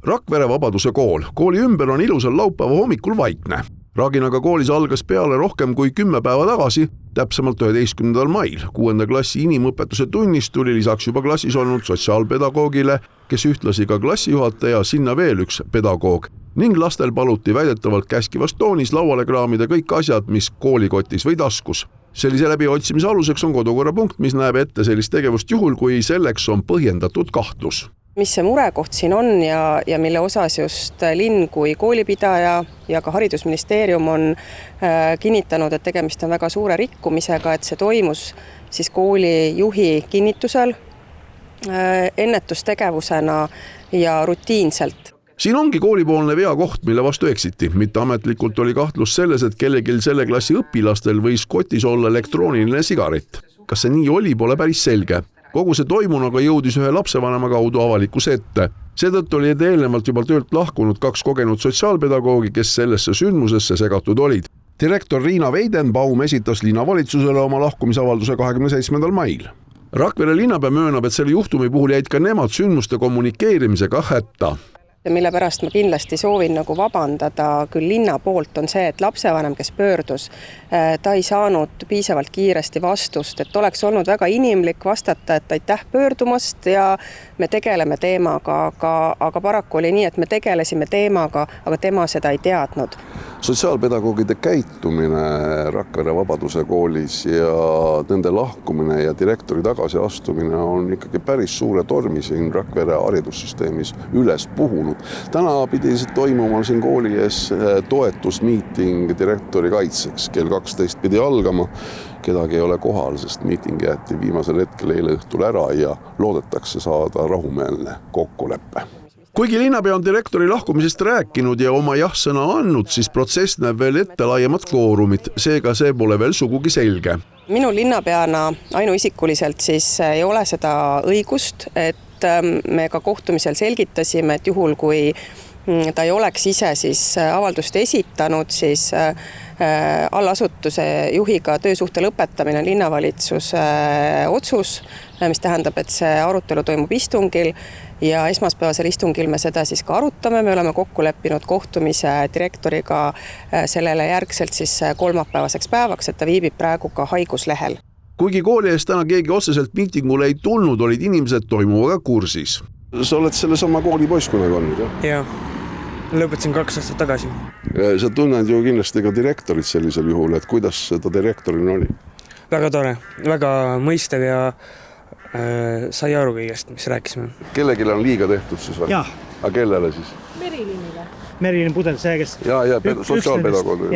Rakvere Vabaduse kool. Kooli ümber on ilusal laupäeva hommikul vaikne. Raginaga koolis algas peale rohkem kui 10 päeva tagasi, täpsemalt 11. mail. 6. klassi inimõpetuse tunnis tuli lisaks juba klassis olnud sotsiaalpedagoogile, kes ühtlasi ka klassijuhataja, sinna veel üks pedagoog. Ning lastel paluti väidetavalt käskivas toonis lauale kraamida kõik asjad, mis koolikotis või taskus. Sellise läbiotsimise aluseks on kodukorrapunkt, mis näeb ette sellist tegevust juhul, kui selleks on põhjendatud kahtlus. Mis see murekoht siin on ja mille osas just linn kui koolipidaja ja ka haridusministeerium on kinnitanud, et tegemist on väga suure rikkumisega, et see toimus siis koolijuhi kinnitusel ennetustegevusena ja rutiinselt. Siin ongi koolipoolne veakoht, mille vastu eksiti. Mitte ametlikult oli kahtlus selles, et kellegil selle klassi õpilastel võis kotis olla elektrooniline sigaret. Kas see nii oli, pole päris selge. Kogu see toimunaga jõudis ühe lapsevanema kaudu avalikkuse ette. Seetõttu oli eelnevalt juba töölt lahkunud 2 kogenud sotsiaalpedagoogi, kes sellesse sündmusesse segatud olid. Direktor Riina Weidenbaum esitas linnavalitsusele oma lahkumisavalduse 27. mail. Rakvere linnapea möönab, et selle juhtumi puhul jäid ka nemad sündmuste kommunikeerimisega hätta. Ja mille pärast ma kindlasti soovin vabandada küll linna poolt on see, et lapsevanem, kes pöördus, ta ei saanud piisavalt kiiresti vastust, et oleks olnud väga inimlik vastata, et aitäh pöördumast ja me tegeleme teemaga, aga paraku oli nii, et me tegelesime teemaga, aga tema seda ei teadnud. Sotsiaalpedagoogide käitumine Rakvere Vabaduse koolis ja nende lahkumine ja direktori tagasiastumine on ikkagi päris suure tormi siin Rakvere haridussüsteemis üles puhunud. Täna pidi toimuma siin kooli ees toetusmiiting direktori kaitseks. Kell 12 pidi algama, kedagi ei ole kohal, sest miiting jäeti viimasel hetkel eile õhtul ära ja loodetakse saada rahumeelne kokkulepe. Kuigi linnapea on direktori lahkumisest rääkinud ja oma jah-sõna andnud, siis protsess näeb veel ette laiemat kvoorumit, seega see pole veel sugugi selge. Minu linnapeana ainuisikuliselt siis ei ole seda õigust, et me ka kohtumisel selgitasime, et juhul kui ta ei oleks ise siis avaldust esitanud, siis allasutuse juhiga töösuhte lõpetamine on linnavalitsuse otsus, mis tähendab, et see arutelu toimub istungil ja esmaspäevasel istungil me seda siis ka arutame. Me oleme kokku leppinud kohtumise direktoriga sellele järgselt siis kolmapäevaseks päevaks, et ta viibib praegu ka haiguslehel. Kuigi kooli eest täna keegi otseselt miitingule ei tulnud, olid inimesed toimuvaga kursis. Sa oled selle sama kooli poiskunega olnud, jah? Jah, lõpetasin 2 aastat tagasi. Sa tunned ju kindlasti ka direktorit sellisel juhul, et kuidas seda direktorina oli? Väga tore, väga mõistev ja sai aru kõigest, mis rääkisime. Kellegile on liiga tehtud siis või? Jah. Aga kellele siis? Merilin Pudel, see, kes... sotsiaalpedagoog.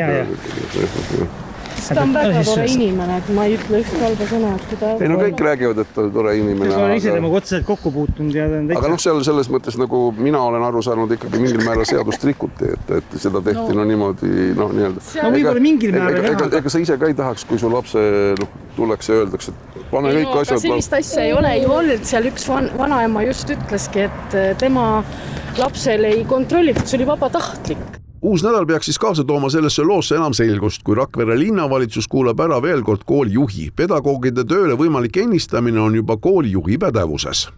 Ta on väga tore inimene, et ma ei ütle üks halba sõna. Ei, no kõik räägivad, et ta on tore inimene. Ma olen ise temaga otseselt kokku puutunud. Aga selles mõttes, nagu mina olen aru saanud, ikkagi mingil määral seadust rikuti, et seda tehti niimoodi, nii-öelda. No võib-olla mingil määral. Ega sa ise ka ei tahaks, kui su lapse tulleks ja öeldakse, et pane kõik asjad... Aga sellist asja ei ole ju olnud. Seal üks vanaema just ütleski, et tema lapsel ei kontrollitud, see oli vabatahtlik. Uus nädal peaks siis kaasa tooma sellesse loosse enam selgust, kui Rakvere linnavalitsus kuulab ära veel kord koolijuhi. Pedagoogide tööle võimalik ennistamine on juba koolijuhi pädevuses.